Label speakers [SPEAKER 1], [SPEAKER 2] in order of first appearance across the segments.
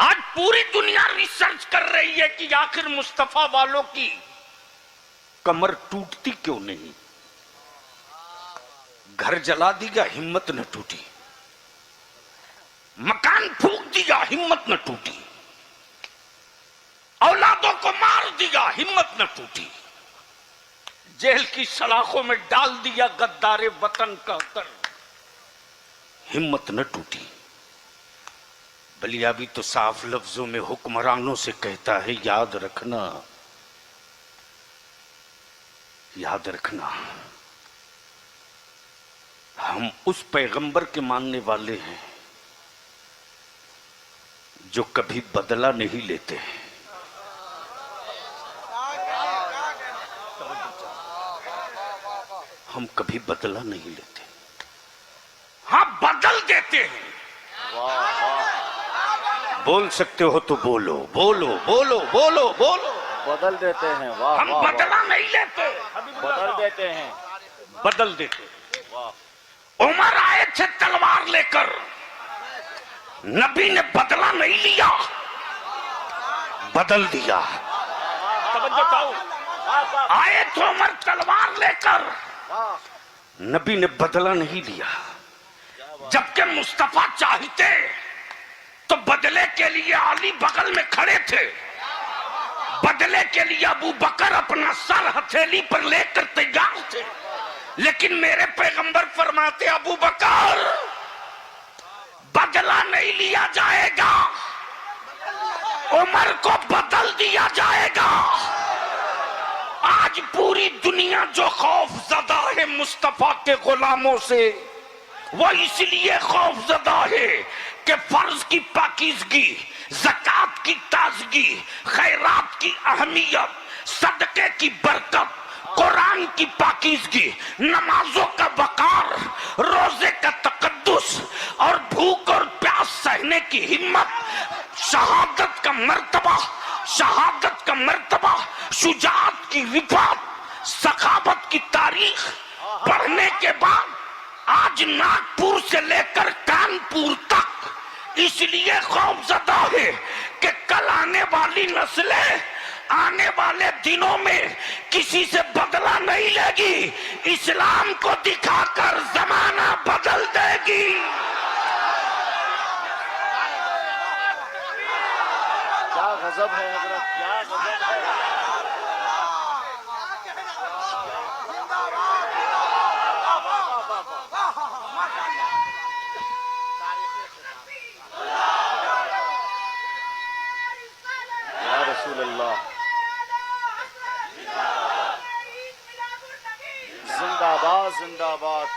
[SPEAKER 1] आज पूरी दुनिया रिसर्च कर रही है कि आखिर मुस्तफा वालों की कमर टूटती क्यों नहीं। घर जला दिया, हिम्मत न टूटी। मकान फूंक दिया, हिम्मत न टूटी। औलादों को मार दिया, हिम्मत न टूटी। जेल की सलाखों में डाल दिया गद्दारे वतन का कर, हिम्मत न टूटी। बलियाबी तो साफ लफ्जों में हुक्मरानों से कहता है, याद रखना, याद रखना, हम उस पैगंबर के मानने वाले हैं जो कभी बदला नहीं लेते। हम कभी बदला नहीं लेते, हाँ बदल देते हैं। बोल सकते हो तो बोलो, बोलो, बोलो, बोलो, बोलो।
[SPEAKER 2] बदल देते हैं। वाह,
[SPEAKER 1] हम
[SPEAKER 2] वाह,
[SPEAKER 1] बदला
[SPEAKER 2] वाह।
[SPEAKER 1] नहीं लेते,
[SPEAKER 2] बदल देते हैं।
[SPEAKER 1] बदल देते।
[SPEAKER 2] वाह।
[SPEAKER 1] उमर आए थे तलवार लेकर, नबी ने बदला नहीं लिया, बदल दिया। आए थे उमर तलवार लेकर, नबी ने बदला नहीं लिया। जबकि मुस्तफा चाहते तो बदले के लिए अली बगल में खड़े थे, बदले के लिए अबू बकर अपना सर हथेली पर लेकर तैयार थे। लेकिन मेरे पैगंबर फरमाते, अबू बकर बदला नहीं लिया जाएगा, उमर को बदल दिया जाएगा। आज पूरी दुनिया जो खौफजदा है मुस्तफा के गुलामों से, वो इसलिए खौफजदा है कि फर्ज की पाकीज़गी, ज़कात की ताज़गी, खैरात की अहमियत, सदके की बरकत, कुरान की पाकीज़गी, नमाजों का वकार, रोजे का तकद्दुस और भूख और प्यास सहने की हिम्मत, शहादत का मर्तबा, शहादत का मर्तबा, शुजाअत की रिफात, सखावत की तारीख पढ़ने के बाद आज नागपुर से लेकर कानपुर तक इसलिए खौफजदा है कि कल आने वाली नस्लें आने वाले दिनों में किसी से बदला नहीं लेगी, इस्लाम को दिखाकर जमाना बदल देगी।
[SPEAKER 2] क्या गजब है हजरत, क्या गजब है। या रसूल अल्लाह, जिंदाबाद, जिंदाबाद।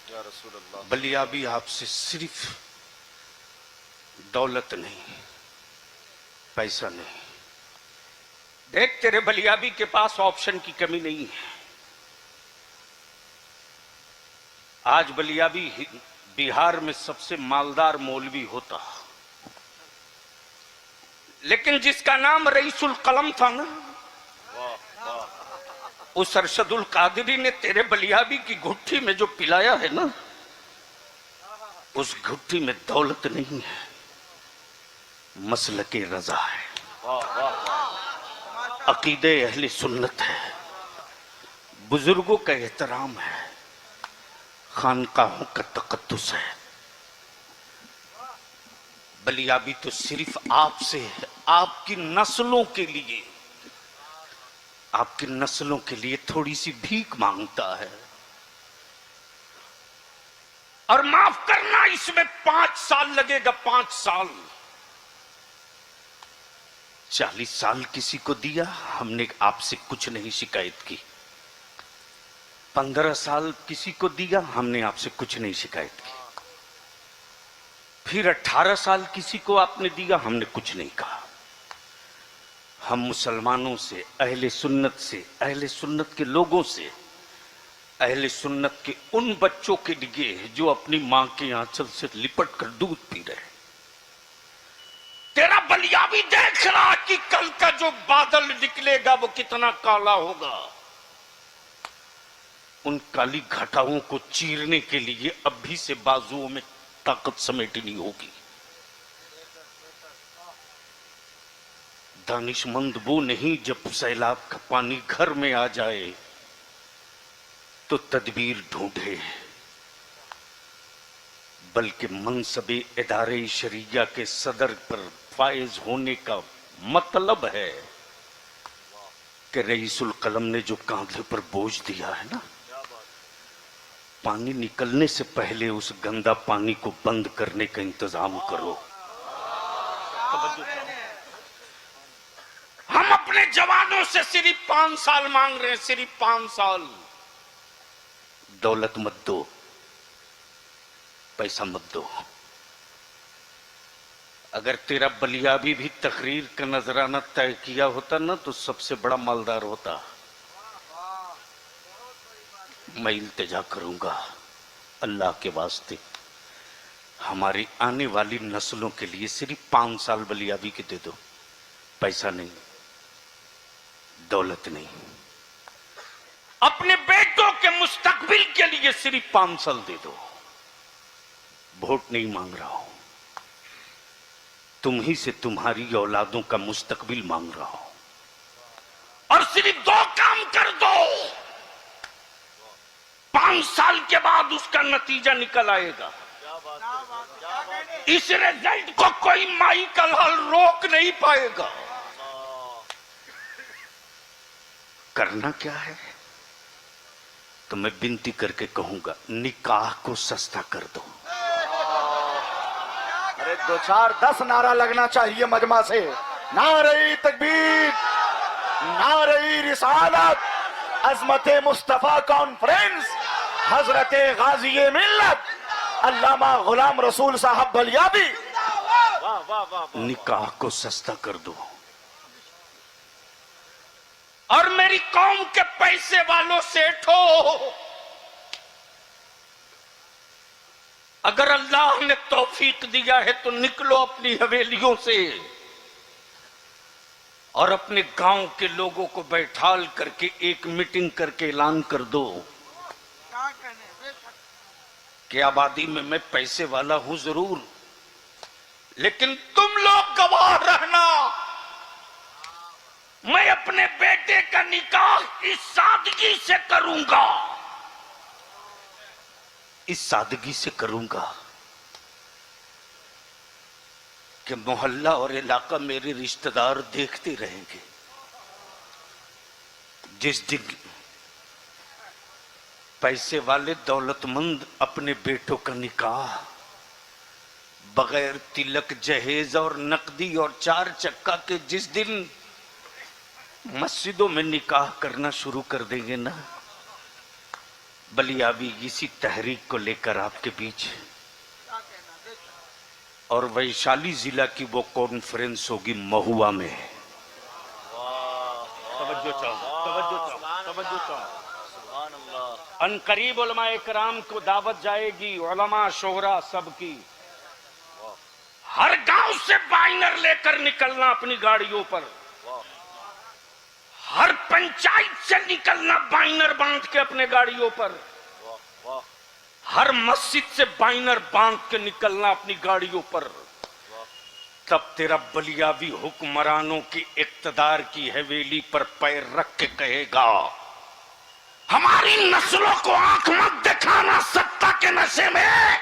[SPEAKER 2] या रसूल अल्लाह।
[SPEAKER 1] बलियाबी आपसे सिर्फ दौलत नहीं, पैसा नहीं। देख, तेरे बलियाबी के पास ऑप्शन की कमी नहीं है। आज बलियाबी बिहार में सबसे मालदार मौलवी होता, लेकिन जिसका नाम रईसुल कलम था ना, उस अरशदुल कादरी ने तेरे बलियाबी की घुट्टी में जो पिलाया है ना, उस घुट्टी में दौलत नहीं है, मसलके रजा है, अकीदे अहले सुन्नत है, बुजुर्गों का एहतराम है, खानकाहों का तकद्दुस है। बलियाबी तो सिर्फ आपसे, आपकी नस्लों के लिए, आपकी नस्लों के लिए थोड़ी सी भीख मांगता है। और माफ करना, इसमें 5 साल लगेगा, 5 साल। 40 साल किसी को दिया, हमने आपसे कुछ नहीं शिकायत की। 15 साल किसी को दिया, हमने आपसे कुछ नहीं शिकायत की। फिर 18 साल किसी को आपने दिया, हमने कुछ नहीं कहा। हम मुसलमानों से, अहले सुन्नत से, अहले सुन्नत के लोगों से, अहले सुन्नत के उन बच्चों के लिए जो अपनी मां के आंचल से लिपट कर दूध पी रहे, तेरा बलियाबी भी देख रहा कि कल का जो बादल निकलेगा वो कितना काला होगा। उन काली घटाओं को चीरने के लिए अब भी से बाजुओं में ताकत समेटनी होगी। दानिशमंद वो नहीं जब सैलाब का पानी घर में आ जाए तो तदबीर ढूंढे, बल्कि मनसबे इदारे शरिया के सदर पर फायज होने का मतलब है कि रईसुल कलम ने जो कांधे पर बोझ दिया है ना, पानी निकलने से पहले उस गंदा पानी को बंद करने का इंतजाम करो। हम अपने जवानों से सिर्फ 5 साल मांग रहे हैं, सिर्फ 5 साल। दौलत मत दो, पैसा मत दो। अगर तेरा बलियाबी भी तकरीर का नजराना तय किया होता ना तो सबसे बड़ा मालदार होता। मैं इल्तिजा करूंगा अल्लाह के वास्ते, हमारी आने वाली नस्लों के लिए सिर्फ 5 साल बलियाबी के दे दो। पैसा नहीं, दौलत नहीं, अपने बेटों के मुस्तकबिल के लिए सिर्फ 5 साल दे दो। वोट नहीं मांग रहा हूं, तुम ही से तुम्हारी औलादों का मुस्तकबिल मांग रहा हूं। और सिर्फ 2 काम कर दो, 5 साल के बाद उसका नतीजा निकल आएगा। इस रिजल्ट को कोई माई का लाल रोक नहीं पाएगा। करना क्या है तो मैं विनती करके कहूंगा, निकाह को सस्ता कर दो।
[SPEAKER 2] अरे 2 4 10 नारा लगना चाहिए मजमा से। नारे तकबीर, नारे रिसालत, अजमते मुस्तफा कॉन्फ्रेंस, हजरते गाजी मिल्लत अल्लामा गुलाम रसूल साहब बलियाबी।
[SPEAKER 1] निकाह को सस्ता कर दो। और मेरी कौम के पैसे वालों से ठो, अगर अल्लाह ने तौफीक दिया है तो निकलो अपनी हवेलियों से और अपने गांव के लोगों को बैठाल करके एक मीटिंग करके ऐलान कर दो कि आबादी में मैं पैसे वाला हूं जरूर, लेकिन तुम लोग गवाह रहना, मैं अपने बेटे का निकाह इस सादगी से करूंगा, इस सादगी से करूंगा कि मोहल्ला और इलाका मेरे रिश्तेदार देखते रहेंगे। जिस दिन पैसे वाले दौलतमंद अपने बेटों का निकाह बगैर तिलक जहेज और नकदी और 4 चक्का के जिस दिन मस्जिदों में निकाह करना शुरू कर देंगे ना, बलियाबी इसी तहरीक को लेकर आपके बीच और वैशाली जिला की वो कॉन्फ्रेंस होगी महुआ में। तवज्जो चाहो। अनकरीब उलमाए कराम को दावत जाएगी, उलमा शोहरा सबकी। हर गांव से बाइनर लेकर निकलना अपनी गाड़ियों पर, हर पंचायत से निकलना बाइनर बांध के अपने गाड़ियों पर, हर मस्जिद से बाइनर बांध के निकलना अपनी गाड़ियों पर। तब तेरा बलियाबी हुक्मरानों की इक्तदार की हवेली पर पैर रख के कहेगा, हमारी नस्लों को आंख मत दिखाना सत्ता के नशे में।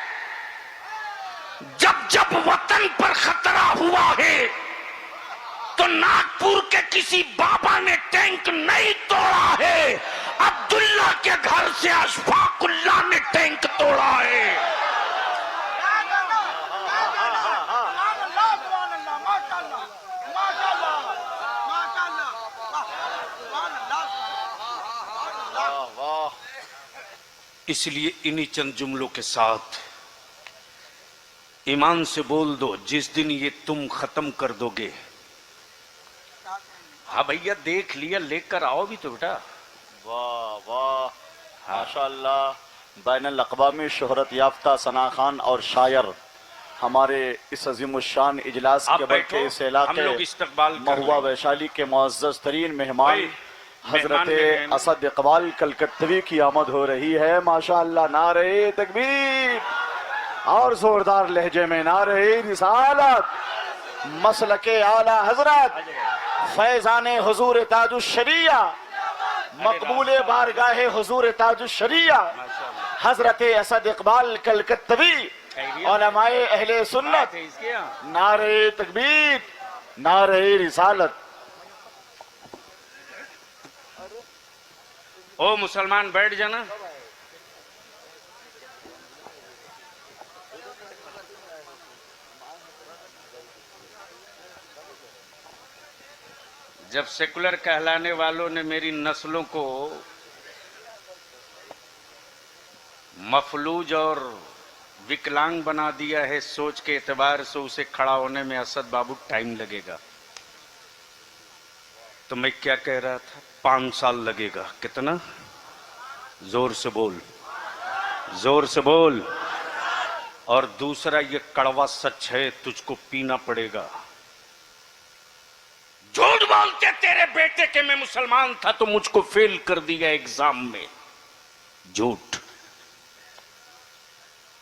[SPEAKER 1] जब जब वतन पर खतरा हुआ है तो नागपुर के किसी बाबा ने टैंक नहीं तोड़ा है, अब्दुल्ला के घर से अशफाकुल्ला ने टैंक तोड़ा है। इसलिए इन्हीं चंद जुमलों के साथ ईमान से बोल दो, जिस दिन ये तुम खत्म कर दोगे, हाँ भैया देख लिया, लेकर आओ भी तो बेटा।
[SPEAKER 2] वाह वाह, माशाअल्लाह। बैनुल अक़वामी शोहरत याफ्ता सना खान और शायर हमारे इस अजीमुशान इजलास
[SPEAKER 1] आप
[SPEAKER 2] के
[SPEAKER 1] बैठो,
[SPEAKER 2] बल्कि इस
[SPEAKER 1] हम
[SPEAKER 2] इलाके
[SPEAKER 1] लोग इस्तकबाल कर रहे
[SPEAKER 2] महुआ
[SPEAKER 1] हैं।
[SPEAKER 2] वैशाली के मुअज़्ज़ज़ तरीन मेहमान
[SPEAKER 1] भाई, मेहमान
[SPEAKER 2] हजरत असद इकबाल कलकत्तवी की आमद हो रही है। माशाअल्लाह, नारे तकबीर और जोरदार लहजे में नारे रिसालत, मसलके आला हजरत फैजान हुजूर ताजुश शरिया, मकबूल बारगाह हुजूर ताजुश शरिया हजरत असद इकबाल कलकत्तवी उलमाए अहले सुन्नत, नारे तकबीर, नारे रिसालत।
[SPEAKER 1] ओ मुसलमान बैठ जाना। जब सेकुलर कहलाने वालों ने मेरी नस्लों को मफलूज और विकलांग बना दिया है, सोच के एतबार से उसे खड़ा होने में असद बाबू टाइम लगेगा, तो मैं क्या कह रहा था, 5 साल लगेगा। कितना? जोर से बोल, जोर से बोल। और दूसरा, ये कड़वा सच है, तुझको पीना पड़ेगा। झूठ बोलते तेरे बेटे के मैं मुसलमान था तो मुझको फेल कर दिया एग्जाम में, झूठ।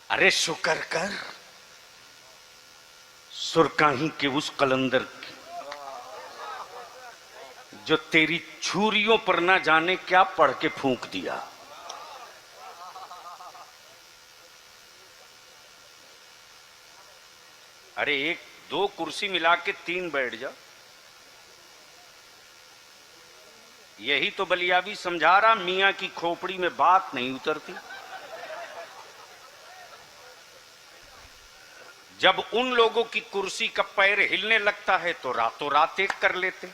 [SPEAKER 1] अरे शुक्र कर सुरकाही के उस कलंदर की जो तेरी छुरियों पर ना जाने क्या पढ़ के फूंक दिया। अरे 1-2 कुर्सी मिला के 3 बैठ जा। यही तो बलियावी समझा रहा, मियां की खोपड़ी में बात नहीं उतरती। जब उन लोगों की कुर्सी का पैर हिलने लगता है तो रातों रात एक कर लेते।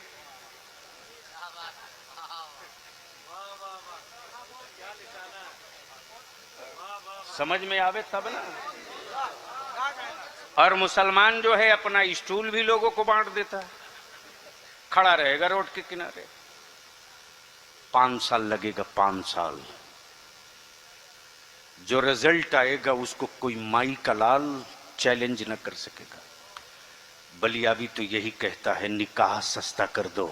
[SPEAKER 1] समझ में आवे तब ना। और मुसलमान जो है अपना स्टूल भी लोगों को बांट देता है, खड़ा रहेगा रोड के किनारे। 5 साल लगेगा, 5 साल। जो रिजल्ट आएगा उसको कोई माई का लाल चैलेंज न कर सकेगा। बलियावी तो यही कहता है, निकाह सस्ता कर दो,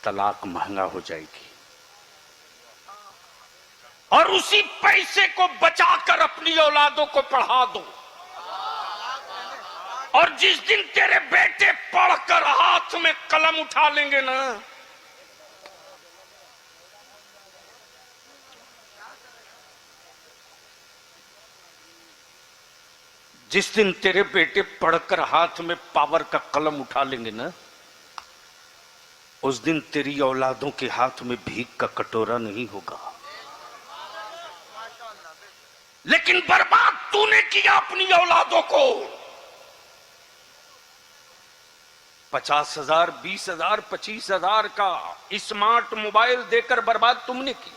[SPEAKER 1] तलाक महंगा हो जाएगी। और उसी पैसे को बचाकर अपनी औलादों को पढ़ा दो। और जिस दिन तेरे बेटे पढ़कर हाथ में कलम उठा लेंगे ना, जिस दिन तेरे बेटे पढ़कर हाथ में पावर का कलम उठा लेंगे ना, उस दिन तेरी औलादों के हाथ में भीख का कटोरा नहीं होगा। लेकिन बर्बाद तूने किया अपनी औलादों को। 50,000, 20,000, 25,000 का स्मार्ट मोबाइल देकर बर्बाद तुमने किया।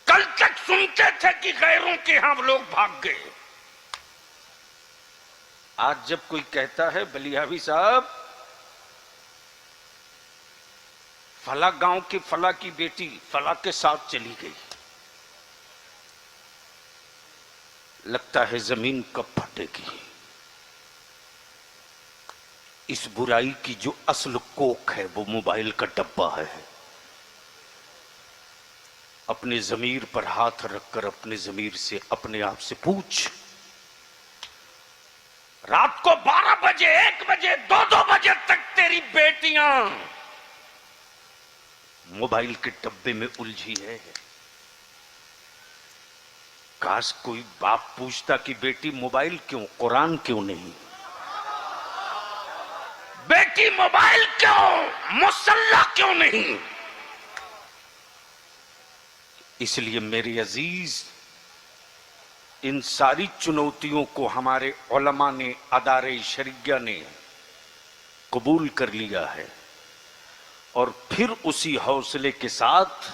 [SPEAKER 1] कल तक सुनते थे कि गैरों के हम लोग भाग गए। आज जब कोई कहता है बलियावी साहब, फला गांव के फला की बेटी फला के साथ चली गई, लगता है जमीन कब फटेगी। इस बुराई की जो असल कोख है वो मोबाइल का डब्बा है। अपने जमीर पर हाथ रखकर अपने जमीर से अपने आप से पूछ, रात को 12 बजे, 1 बजे, 2-2 बजे तक तेरी बेटियां मोबाइल के डब्बे में उलझी है। काश कोई बाप पूछता कि बेटी मोबाइल क्यों, कुरान क्यों नहीं? बेटी मोबाइल क्यों, मुसल्ला क्यों नहीं? इसलिए मेरे अजीज, इन सारी चुनौतियों को हमारे उलमा ने, अदारे शरिया ने कबूल कर लिया है। और फिर उसी हौसले के साथ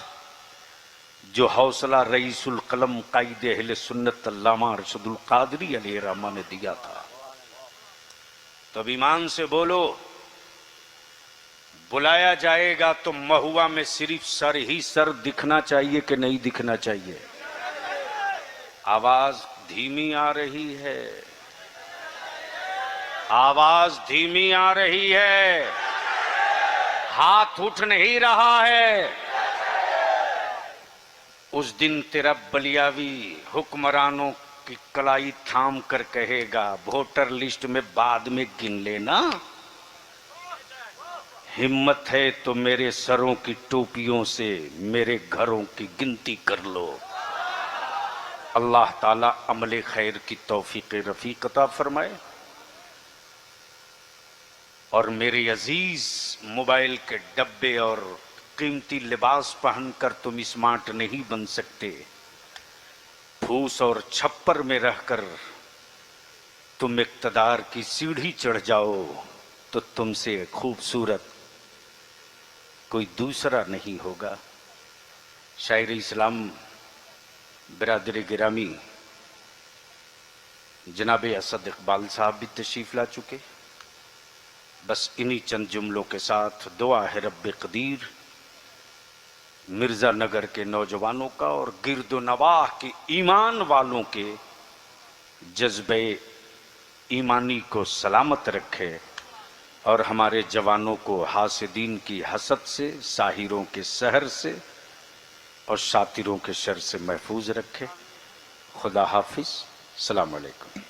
[SPEAKER 1] जो हौसला रईसुल कलम कायदे अहले सुन्नत अल्लामा अरशदुल कादरी अलैहि रहमा ने दिया था, तब ईमान से बोलो, बुलाया जाएगा तो महुआ में सिर्फ सर ही सर दिखना चाहिए कि नहीं दिखना चाहिए? आवाज धीमी आ रही है, आवाज धीमी आ रही है, हाथ उठ नहीं रहा है। उस दिन तेरा बलियावी हुक्मरानों की कलाई थाम कर कहेगा, वोटर लिस्ट में बाद में गिन लेना, हिम्मत है तो मेरे सरों की टोपियों से मेरे घरों की गिनती कर लो। अल्लाह ताला अमले खैर की तौफीक रफीक अता फरमाए। और मेरे अजीज, मोबाइल के डब्बे और कीमती लिबास पहनकर तुम स्मार्ट नहीं बन सकते। फूस और छप्पर में रहकर तुम इक्तदार की सीढ़ी चढ़ जाओ तो तुमसे खूबसूरत कोई दूसरा नहीं होगा। शायर इस्लाम बिरादर गिरामी जनाब असद इकबाल साहब भी तशरीफ ला चुके। बस इन्हीं चंद जुमलों के साथ दुआ है रब्बे कदीर मिर्जा नगर के नौजवानों का और गिरदो नवाह के ईमान वालों के जज्बे ईमानी को सलामत रखे और हमारे जवानों को हासिदीन की हसद से, साहिरों के सहर से और शातिरों के शर से महफूज रखे। खुदा हाफिज। सलाम अलैकुम।